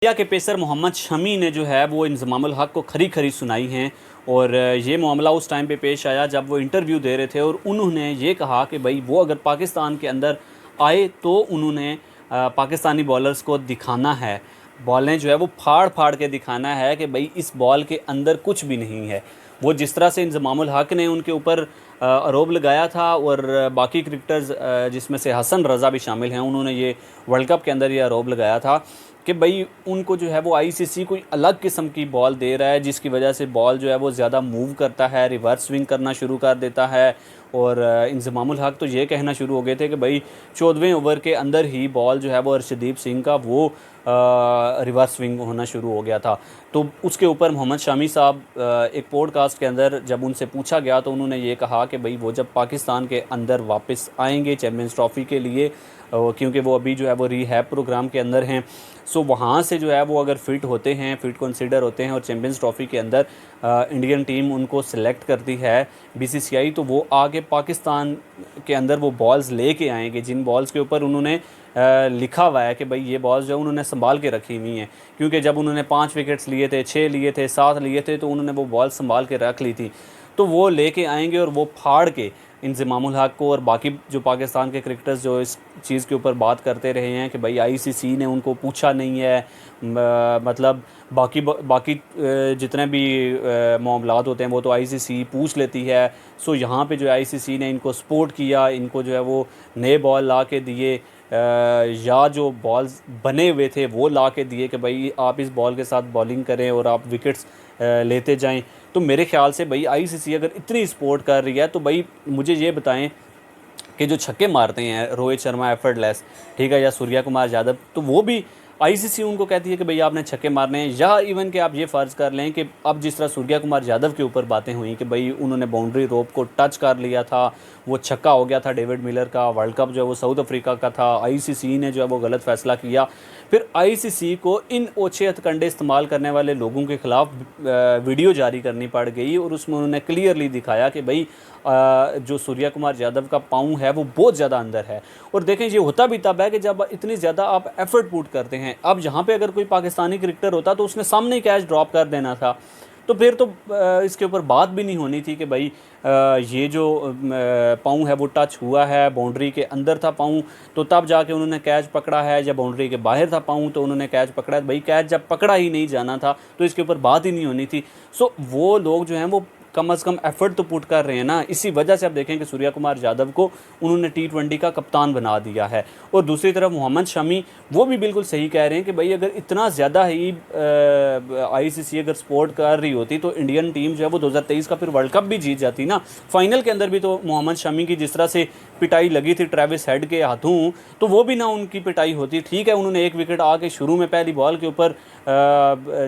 India के pacer Mohammed Shami ने जो है वो इंज़मामुल हक़ को खरी खरी सुनाई हैं। और ये मामला उस टाइम पे पेश आया जब वो इंटरव्यू दे रहे थे और उन्होंने ये कहा कि भाई वो अगर पाकिस्तान के अंदर आए तो उन्होंने पाकिस्तानी बॉलर्स को दिखाना है, बॉलें जो है वो फाड़ फाड़ के दिखाना है कि भाई इस बॉल के अंदर कुछ भी नहीं है। वो जिस तरह से इंज़मामुल हक़ ने उनके ऊपर आरोप लगाया था और बाकी क्रिकेटर्स जिसमें से हसन रज़ा भी शामिल हैं, उन्होंने ये वर्ल्ड कप के अंदर ये आरोप लगाया था कि भाई उनको जो है वो आईसीसी कोई अलग किस्म की बॉल दे रहा है जिसकी वजह से बॉल जो है वो ज़्यादा मूव करता है, रिवर्स स्विंग करना शुरू कर देता है। और इंज़मामुल हक़ तो ये कहना शुरू हो गए थे कि भाई 14वें ओवर के अंदर ही बॉल जो है वो अर्शदीप सिंह का वो रिवर्स स्विंग होना शुरू हो गया था। तो उसके ऊपर मोहम्मद शमी साहब एक पॉडकास्ट के अंदर जब उनसे पूछा गया तो उन्होंने ये कहा कि भाई वो जब पाकिस्तान के अंदर वापस आएंगे चैम्पियंस ट्रॉफ़ी के लिए, क्योंकि वो अभी जो है वो रीहैब प्रोग्राम के अंदर हैं, सो वहाँ से जो है वो अगर फ़िट होते हैं, फ़िट कंसिडर होते हैं और चैम्पियंस ट्रॉफ़ी के अंदर इंडियन टीम उनको सिलेक्ट करती है बीसीसीआई, तो वो आगे पाकिस्तान के अंदर वो बॉल्स लेके आएंगे जिन बॉल्स के ऊपर उन्होंने लिखा हुआ है कि भाई ये बॉल्स जो उन्होंने संभाल के रखी हुई हैं। क्योंकि जब उन्होंने 5 विकेट्स लिए थे, 6 लिए थे, 7 लिए थे, तो उन्होंने वो बॉल संभाल के रख ली थी। तो वो लेके आएंगे और वो फाड़ के इंज़मामुल हक़ को और बाकी जो पाकिस्तान के क्रिकेटर्स जो इस चीज़ के ऊपर बात करते रहे हैं कि भाई आईसीसी ने उनको पूछा नहीं है, मतलब बाकी जितने भी मामलात होते हैं वो तो आईसीसी पूछ लेती है। सो यहाँ पे जो आईसीसी ने इनको सपोर्ट किया, इनको जो है वो नए बॉल ला के दिए या जो बॉल्स बने हुए थे वो ला के दिए कि भाई आप इस बॉल के साथ बॉलिंग करें और आप विकेट्स लेते जाएं। तो मेरे ख्याल से भाई आईसीसी अगर इतनी सपोर्ट कर रही है तो भाई मुझे ये बताएं कि जो छक्के मारते हैं रोहित शर्मा एफर्टलेस, ठीक है, या सूर्या कुमार यादव, तो वो भी आईसीसी उनको कहती है कि भाई आपने छक्के मारने हैं। या इवन कि आप ये फ़र्ज़ कर लें कि अब जिस तरह सूर्या कुमार यादव के ऊपर बातें हुई कि भाई उन्होंने बाउंड्री रोप को टच कर लिया था, वो छक्का हो गया था डेविड मिलर का, वर्ल्ड कप जो है वो साउथ अफ्रीका का था, आईसीसी ने जो है वो गलत फ़ैसला किया। फिर आईसीसी को इन ओछे हथकंडे इस्तेमाल करने वाले लोगों के ख़िलाफ़ वीडियो जारी करनी पड़ गई और उसमें उन्होंने क्लियरली दिखाया कि भाई जो सूर्या कुमार यादव का पाँव है वो बहुत ज़्यादा अंदर है। और देखें ये होता भी तब है कि जब इतनी ज़्यादा आप एफ़र्ट पुट करते हैं। अब यहाँ पे अगर कोई पाकिस्तानी क्रिकेटर होता तो उसने सामने ही कैच ड्रॉप कर देना था, तो फिर तो इसके ऊपर बात भी नहीं होनी थी कि भाई ये जो पाँव है वो टच हुआ है, बाउंड्री के अंदर था पाँव तो तब जाके उन्होंने कैच पकड़ा है, या बाउंड्री के बाहर था पाँव तो उन्होंने कैच पकड़ा है। भाई कैच जब पकड़ा ही नहीं जाना था तो इसके ऊपर बात ही नहीं होनी थी। सो वो लोग जो हैं वो कम अज़ कम एफ़र्ट तो पुट कर रहे हैं ना। इसी वजह से आप देखें कि सूर्या कुमार यादव को उन्होंने T20 का कप्तान बना दिया है। और दूसरी तरफ मोहम्मद शमी वो भी बिल्कुल सही कह रहे हैं कि भाई अगर इतना ज़्यादा ही आईसीसी अगर सपोर्ट कर रही होती तो इंडियन टीम जो है वो 2023 का फिर वर्ल्ड कप भी जीत जाती ना। फाइनल के अंदर भी तो मोहम्मद शमी की जिस तरह से पिटाई लगी थी ट्रेविस हेड के हाथों, तो वो भी ना उनकी पिटाई होती। ठीक है, उन्होंने एक विकेट आके शुरू में पहली बॉल के ऊपर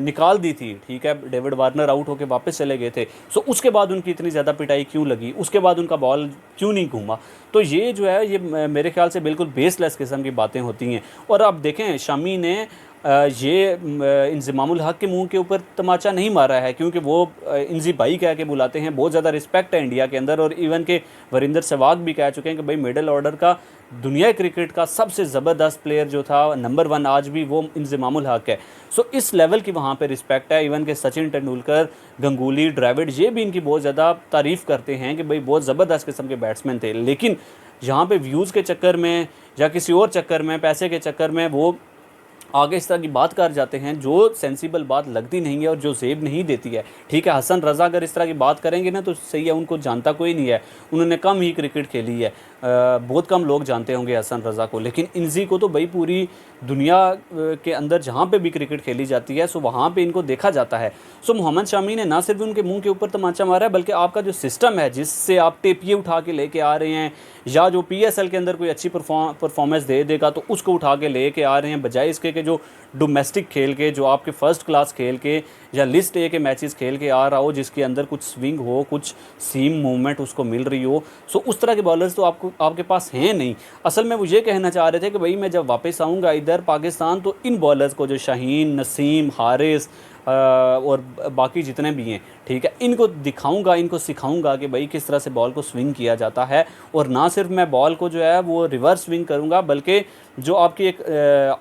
निकाल दी थी, ठीक है, डेविड वार्नर आउट होकर वापस चले गए थे। सो उसके बाद उनकी इतनी ज़्यादा पिटाई क्यों लगी, उसके बाद उनका बॉल क्यों नहीं घूमा? तो ये जो है ये मेरे ख्याल से बिल्कुल बेसलेस किस्म की बातें होती हैं। और अब देखें शमी ने ये इंज़मामुल हक़ के मुंह के ऊपर तमाचा नहीं मारा है, क्योंकि वो इंज़ी भाई कह के बुलाते हैं, बहुत ज़्यादा रिस्पेक्ट है इंडिया के अंदर। और इवन के वरिंदर सहवाग भी कह चुके हैं कि भाई मिडल ऑर्डर का दुनिया क्रिकेट का सबसे ज़बरदस्त प्लेयर जो था नंबर 1 आज भी वो इंज़मामुल हक़ है। सो इस लेवल की वहाँ पे रिस्पेक्ट है। इवन के सचिन तेंदुलकर, गंगूली, द्रविड़ ये भी इनकी बहुत ज़्यादा तारीफ़ करते हैं कि भाई बहुत ज़बरदस्त किस्म के बैट्समैन थे। लेकिन यहाँ पे व्यूज़ के चक्कर में या किसी और चक्कर में, पैसे के चक्कर में वो आगे इस तरह की बात कर जाते हैं जो सेंसिबल बात लगती नहीं है और जो जेब नहीं देती है। ठीक है, हसन रज़ा अगर इस तरह की बात करेंगे ना तो सही है, उनको जानता कोई नहीं है, उन्होंने कम ही क्रिकेट खेली है, बहुत कम लोग जानते होंगे हसन रज़ा को। लेकिन इंजी को तो भाई पूरी दुनिया के अंदर जहाँ पे भी क्रिकेट खेली जाती है सो वहाँ पे इनको देखा जाता है। सो मोहम्मद शमी ने ना सिर्फ उनके मुंह के ऊपर तमाचा मारा है, बल्कि आपका जो सिस्टम है जिससे आप टेपिए उठा के लेके आ रहे हैं, या जो पीएसएल के अंदर कोई अच्छी परफॉर्मेंस दे देगा तो उसको उठा के लेके आ रहे हैं, बजाय इसके कि जो डोमेस्टिक खेल के, जो आपके फ़र्स्ट क्लास खेल के या लिस्ट ए के मैचेस खेल के आ रहा हो, जिसके अंदर कुछ स्विंग हो, कुछ सीम मूवमेंट उसको मिल रही हो। सो उस तरह के बॉलर्स तो आपके पास हैं नहीं। असल में वो ये कहना चाह रहे थे कि भाई मैं जब वापस आऊँगा इधर पाकिस्तान तो इन बॉलर्स को, जो शाहीन, नसीम, हारिस, और बाकी जितने भी हैं, ठीक है, इनको दिखाऊंगा, इनको सिखाऊंगा कि भाई किस तरह से बॉल को स्विंग किया जाता है। और ना सिर्फ मैं बॉल को जो है वो रिवर्स स्विंग करूंगा, बल्कि जो आपकी एक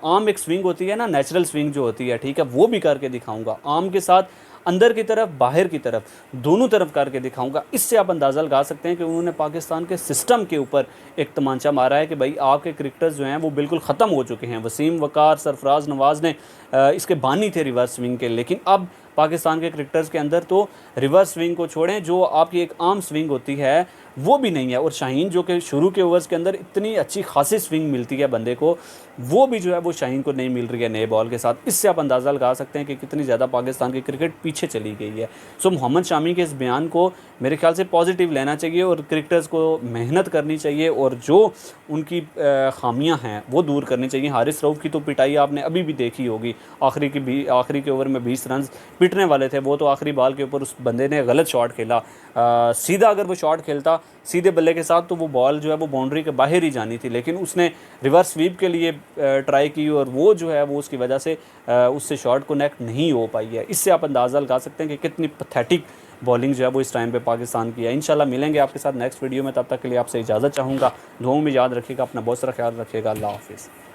आर्म एक स्विंग होती है ना, नेचुरल स्विंग जो होती है, ठीक है, वो भी करके दिखाऊंगा। आर्म के साथ अंदर की तरफ, बाहर की तरफ, दोनों तरफ करके दिखाऊंगा। इससे आप अंदाज़ा लगा सकते हैं कि उन्होंने पाकिस्तान के सिस्टम के ऊपर एक तमांचा मारा है कि भाई आपके क्रिकेटर्स जो हैं वो बिल्कुल ख़त्म हो चुके हैं। वसीम, वकार, सरफराज, नवाज़ ने इसके बानी थे रिवर्स स्विंग के, लेकिन अब पाकिस्तान के क्रिकेटर्स के अंदर तो रिवर्स स्विंग को छोड़ें, जो आपकी एक आर्म स्विंग होती है वो भी नहीं है। और शाहीन जो कि शुरू के ओवर्स के अंदर इतनी अच्छी खासी स्विंग मिलती है बंदे को, वो भी जो है वो शाहीन को नहीं मिल रही है नए बॉल के साथ। इससे आप अंदाज़ा लगा सकते हैं कि कितनी ज़्यादा पाकिस्तान की क्रिकेट पीछे चली गई है। सो मोहम्मद शामी के इस बयान को मेरे ख्याल से पॉजिटिव लेना चाहिए और क्रिकेटर्स को मेहनत करनी चाहिए और जो उनकी खामियां हैं वो दूर करनी चाहिए। हारिस रऊफ़ की तो पिटाई आपने अभी भी देखी होगी, आखिरी के ओवर में 20 रन पिटने वाले थे, वो तो आखिरी बॉल के ऊपर उस बंदे ने गलत शॉट खेला। सीधा अगर वो शॉट खेलता सीधे बल्ले के साथ तो वो बॉल जो है वो बाउंड्री के बाहर ही जानी थी, लेकिन उसने रिवर्स स्वीप के लिए ट्राई की और वो जो है वो उसकी वजह से उससे शॉट कनेक्ट नहीं हो पाई है। इससे आप अंदाज़ा लगा सकते हैं कि कितनी पैथेटिक बॉलिंग जो है वो इस टाइम पे पाकिस्तान की है। इंशाल्लाह मिलेंगे आपके साथ नेक्स्ट वीडियो में, तब तक के लिए आपसे इजाज़त चाहूँगा। दुआओं में याद रखिएगा, अपना बहुत सारा ख्याल रखिएगा। अल्लाह हाफिज़।